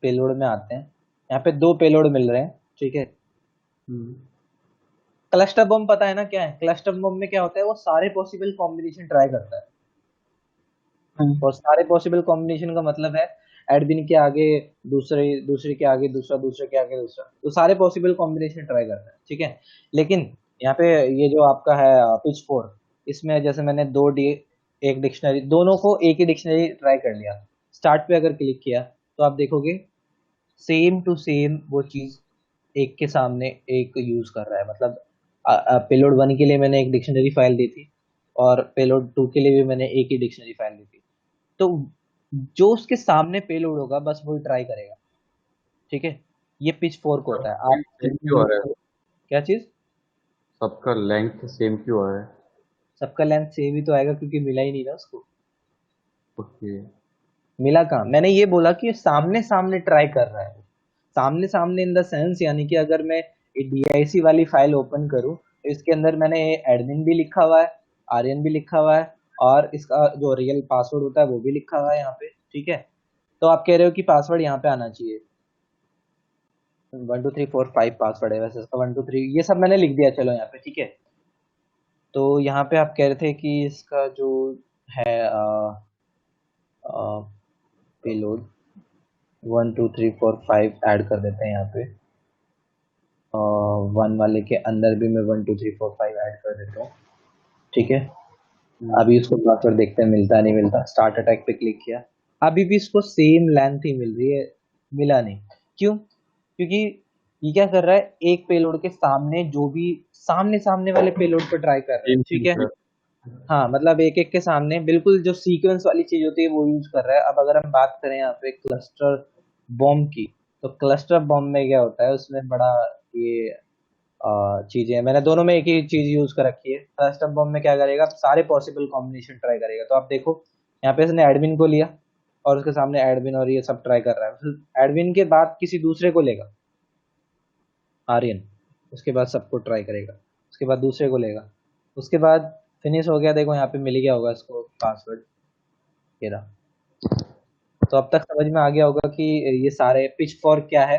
A: पेलोड में आते हैं, यहाँ पे 2 पेलोड मिल रहे हैं, ठीक है। क्लस्टर बम पता है ना क्या है, क्लस्टर बम में क्या होता है, वो सारे पॉसिबल कॉम्बिनेशन ट्राई करता है, और सारे पॉसिबल कॉम्बिनेशन का मतलब है एडमिन के आगे दूसरे, दूसरे के आगे दूसरा, दूसरे के आगे दूसरा, तो सारे पॉसिबल कॉम्बिनेशन ट्राई करता है, ठीक है। लेकिन यहाँ पे ये जो आपका है पिच फोर, इसमें जैसे मैंने एक डिक्शनरी, दोनों को एक ही डिक्शनरी ट्राई कर लिया, स्टार्ट पे अगर क्लिक किया तो आप देखोगे सेम टू सेम वो चीज एक के सामने एक यूज कर रहा है। मतलब पेलोड 1 के लिए मैंने एक डिक्शनरी फाइल दी थी, और पेलोड 2 के लिए भी मैंने एक ही डिक्शनरी फाइल दी थी। तो जो उसके सामने पेलोड होगा बस वही ट्राई करेगा, ठीक है। ये पिच फोर्क होता है। आप
B: सेम क्यों आ रहा है?
A: क्या चीज,
B: सबका लेंथ सेम क्यों आ रहा है?
A: सबका लेंथ सेम ही तो आएगा क्योंकि मिला ही नहीं ना उसको।
B: ओके।
A: मिला कहाँ, मैंने ये बोला कि सामने सामने ट्राई कर रहा है, सामने सामने इन द सेंस, यानी कि अगर मैं DIC वाली फाइल ओपन करूं तो इसके अंदर मैंने एडमिन भी लिखा हुआ है, आर्यन भी लिखा हुआ है, और इसका जो रियल पासवर्ड होता है वो भी लिखा हुआ है यहाँ पे, ठीक है। तो आप कह रहे हो कि पासवर्ड यहाँ पे आना चाहिए, 1 2 3 4 5 पासवर्ड है वैसे इसका, 1 2 3 ये सब मैंने लिख दिया, चलो यहाँ पे, ठीक है। तो यहाँ पे आप कह रहे थे कि इसका जो है पेलोड 1 2 3 4 5 ऐड कर देते हैं यहाँ पे, 1 वाले के अंदर भी मैं 1 2 3 4 5 ऐड कर देता हूँ, ठीक है। अभी इसको पासवर्ड देखते हैं मिलता नहीं मिलता, स्टार्ट अटैक पे क्लिक किया, अभी भी इसको सेम लेंथ ही मिल रही है, मिला नहीं। क्यों, क्योंकि ये क्या कर रहा है, एक पेलोड के सामने जो भी सामने सामने वाले पेलोड पर ट्राई कर रहा है,
B: सेम
A: ठीक
B: चीज
A: है।
B: है।
A: हाँ मतलब एक एक के सामने बिल्कुल जो सीक्वेंस वाली चीज होती है वो यूज कर रहा है। अब अगर हम बात करें यहाँ पे क्लस्टर बॉम्ब की, तो क्लस्टर बॉम्ब में क्या होता है, उसमें बड़ा ये चीजें हैं, मैंने दोनों में एक ही चीज यूज कर रखी है। क्लस्टर बॉम्ब में क्या करेगा, सारे पॉसिबल कॉम्बिनेशन ट्राई करेगा। तो आप देखो यहाँ पे इसने एडमिन को लिया, और उसके सामने एडमिन और ये सब ट्राई कर रहा है, फिर एडमिन के बाद किसी दूसरे को लेगा, आर्यन, उसके बाद सबको ट्राई करेगा, उसके बाद दूसरे को लेगा, उसके बाद फिनिश हो गया। देखो यहाँ पे मिल गया होगा इसको पासवर्ड, ये रहा। तो अब तक समझ में आ गया होगा कि ये सारे पिच फॉर्क क्या है।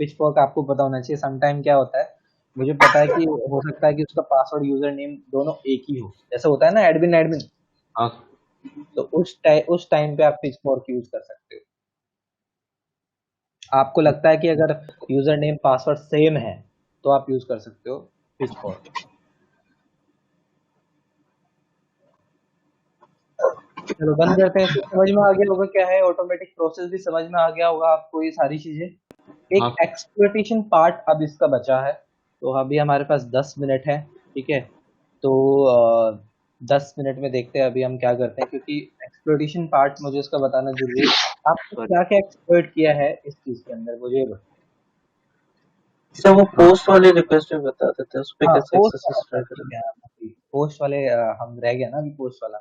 A: पिच फॉर्क आपको पता होना चाहिए। समटाइम क्या होता है, मुझे पता है कि हो सकता है कि उसका पासवर्ड यूजर नेम दोनों एक ही हो, जैसे होता है ना एडमिन एडमिन,
B: हाँ।
A: तो उस टाइम पे आप पिच फॉर्क यूज कर सकते हो। आपको लगता है कि अगर यूजर नेम पासवर्ड सेम है तो आप यूज कर सकते हो पिच फॉर्क। चलो बंद करते हैं, तो समझ में आ गया होगा क्या है ऑटोमेटिक प्रोसेस, भी समझ में आ गया होगा आपको ये सारी चीजें। एक
B: हाँ।
A: एक्सप्लोइटेशन पार्ट अब इसका बचा है, तो अभी हमारे पास 10 मिनट है, ठीक है। तो 10 मिनट में देखते हैं अभी हम क्या करते हैं, क्योंकि एक्सप्लोरेशन पार्ट मुझे इसका बताना जरूरी है। आपने
B: सॉरी।
A: क्या क्या एक्सप्लोर किया है इस चीज के अंदर, मुझे ये बताओ।
C: सर वो
B: हाँ
C: पोस्ट वाले रिक्वेस्ट भी बता देते हैं, उस पे
A: हाँ,
C: कैसे
A: पोस्ट
C: एक्सेस
A: वाला
C: ट्राई
A: ठीक
C: करें।
A: है। पोस्ट वाले हम रह गया ना अभी पोस्ट वाला।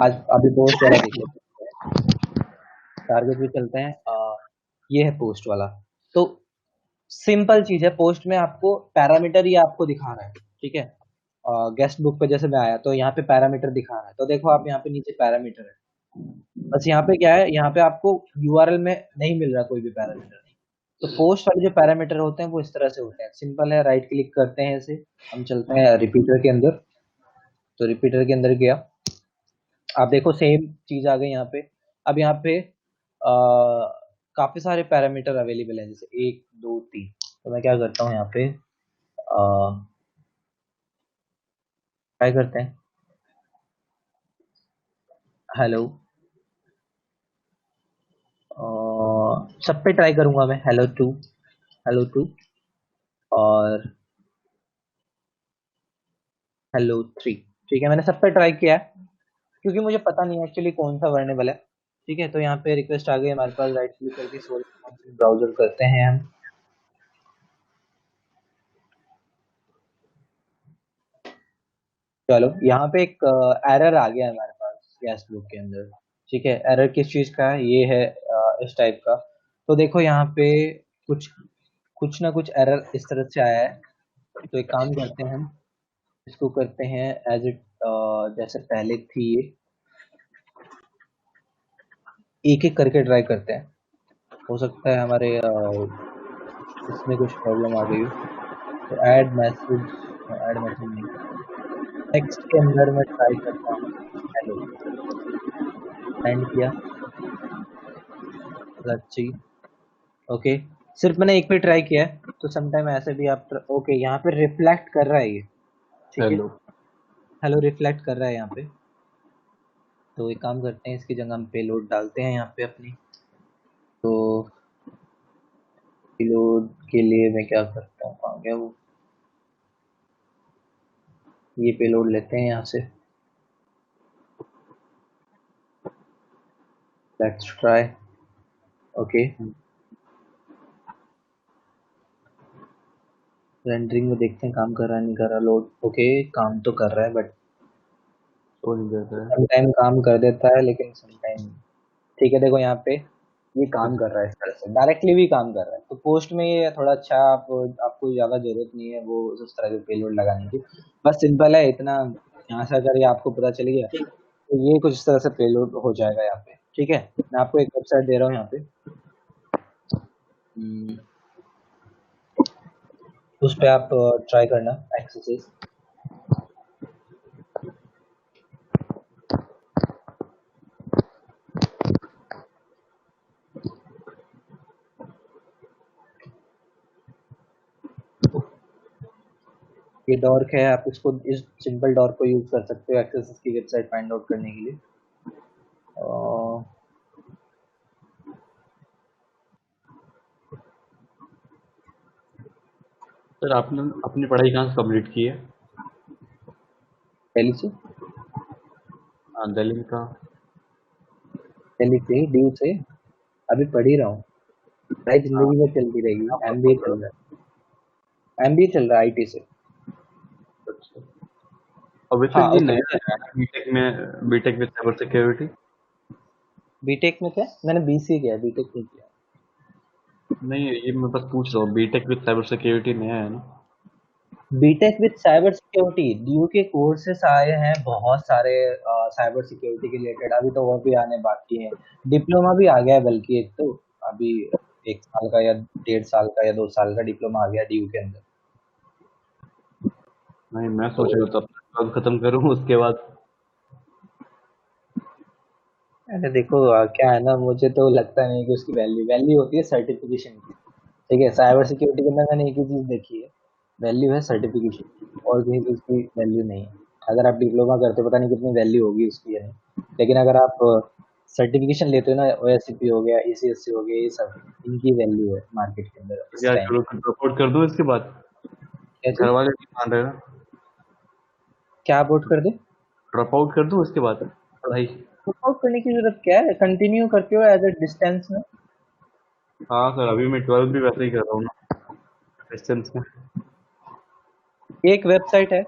A: आज अभी पोस्ट वाला देख लेते हैं, टारगेट भी चलते हैं। ये है पोस्ट वाला। तो सिंपल चीज है, पोस्ट में आपको पैरामीटर ये आपको दिखा रहा है, ठीक है। गेस्ट बुक पे जैसे मैं आया तो यहाँ पे पैरामीटर दिखा रहा है, तो देखो आप यहाँ पे नीचे पैरामीटर है। बस यहाँ पे क्या है, यहाँ पे आपको यूआरएल में नहीं मिल रहा कोई भी पैरामीटर नहीं। तो पोस्ट वाले जो पैरामीटर होते हैं वो इस तरह से होते हैं, सिंपल है, राइट क्लिक करते हैं इसे, हम चलते हैं रिपीटर के अंदर। तो रिपीटर के अंदर गया, आप देखो सेम चीज आ गई यहाँ पे। अब यहाँ पे काफी सारे पैरामीटर अवेलेबल हैं, जैसे 1 2 3। तो मैं क्या करता हूँ यहाँ पे, ट्राई करते हैं। हेलो, सब पे ट्राई करूंगा मैं, हेलो 2 और हेलो 3। ठीक है, मैंने सब पे ट्राई किया है, क्योंकि मुझे पता नहीं एक्चुअली कौन सा वर्नेबल है। ठीक है, तो यहाँ पे रिक्वेस्ट आ गई हमारे पास, राइट क्लिक करके सोर्स ब्राउजर करते हैं हम। चलो, यहाँ पे एक एरर आ गया है हमारे पास गैस बुक के अंदर। ठीक है, एरर किस चीज का है, ये है इस टाइप का। तो देखो यहाँ पे कुछ कुछ ना कुछ एरर इस तरह से आया है। तो एक काम करते हैं हम, इसको करते हैं एज इट, जैसे पहले थी ये, एक एक करके ट्राई करते हैं। हो सकता है हमारे इसमें कुछ प्रॉब्लम आ गई हो। तो ऐड मैसेज नहीं, टेक्स्ट के अंदर मैं ट्राई करता हूँ। हेलो, सेंड किया, let's see। ओके, सिर्फ मैंने एक पे ट्राई किया है, तो समटाइम ऐसे भी आप ओके, यहाँ पे रिफ्लेक्ट कर रहा है ये। ठीक है,
B: हेलो।
A: हेलो रिफ्लेक्ट कर रहा है यहाँ पे। तो एक काम करते हैं, इसकी जगह हम पेलोड डालते हैं यहाँ पे अपनी। तो पेलोड के लिए मैं क्या करता हूँ, कहाँ गया वो, ये पेलोड लेते हैं यहाँ से। Let's try. ओके, रेंडरिंग में देखते हैं काम कर रहा है नहीं कर रहा। लोड, ओके, काम तो कर रहा है, बट
B: तो नहीं देता है।
A: समटाइम काम कर देता है, लेकिन समटाइम। ठीक है, देखो यहाँ पे ये काम कर रहा है, इस तरह से डायरेक्टली भी काम कर रहा है। तो पोस्ट में ये थोड़ा अच्छा, आपको ज्यादा जरूरत नहीं है वो उस तरह के पेलोड लगाने की। बस सिंपल है इतना, यहाँ से अगर ये आपको पता चल गया तो ये कुछ इस तरह से पेलोड हो जाएगा यहाँ पे। ठीक है, मैं आपको एक वेबसाइट दे रहा हूँ यहाँ पे, हम्म, उस पे आप ट्राई करना एक्सेस। ये डॉर्क है, आप इसको, इस सिंपल डॉर्क को यूज कर सकते हो एक्सेस की वेबसाइट फाइंड आउट करने के लिए।
B: सर आपने अपनी पढ़ाई कहाँ से कंप्लीट की है?
A: दिल्ली से,
B: हाँ, दिल्ली में कहाँ?
A: दिल्ली से, ड्यू से। अभी पढ़ ही रहा हूँ, भाई
B: हाँ,
A: जिंदगी में चलती रहेगी।
B: कहाँ पर
A: एमबीए
B: पढ़ रहे
A: चल
B: हो?
A: रहा है, एमबीए चल रहा है आईटी से।
B: अच्छा। और वैसे
A: हाँ
B: ये
A: ओके,
B: नया आया है BTech with cyber security.
A: BTech में क्या, मैंने बीसीए किया, बीटेक नहीं किया।
B: नहीं, ये मैं बस पूछ रहा हूँ, बीटेक विद साइबर सिक्योरिटी नया है ना?
A: बीटेक विद साइबर सिक्योरिटी, ड्यू के कोर्सेस आए हैं बहुत सारे साइबर सिक्योरिटी के रिलेटेड, अभी तो वो भी आने बाकी है। डिप्लोमा भी आ गया है, बल्कि एक तो अभी 1 साल का या 1.5 साल का या 2 साल का डिप्लोमा आ गया ड्यू के अंदर।
B: नहीं, मैं
A: तो
B: सोच रहा था अब खत्म करूँ उसके बाद।
A: अरे देखो क्या है ना, मुझे तो लगता नहीं कि उसकी वैल्यू वैल्यू होती है सर्टिफिकेशन की। ठीक है, साइबर सिक्योरिटी के अंदर मैंने एक ही चीज देखी है, वैल्यू है सर्टिफिकेशन की, और किसी चीज की वैल्यू नहीं है। अगर आप डिप्लोमा करते हो, पता नहीं कितनी वैल्यू होगी उसकी या नहीं, लेकिन अगर आप सर्टिफिकेशन लेते हो ना, ओएससीपी हो गया, ईसीएससी हो गया, ये सब इनकी वैल्यू है मार्केट के अंदर
B: तो
A: इस
B: क्या
A: टाइम।
B: करूँ, ड्रॉप आउट कर दूँ इसके बाद?
A: क्या
B: घर
A: चीज,
B: वाले नहीं मान रहे ना।
A: क्या अबाउट कर दे।
B: ड्रॉप आउट कर दूं उसके बाद पढ़ाई?
A: आउट करने की जरूरत क्या है, कंटिन्यू करते हो एज अ डिस्टेंस में।
B: हाँ सर, अभी मैं 12th भी वैसे ही कर रहा हूँ ना, डिस्टेंस में।
A: एक वेबसाइट है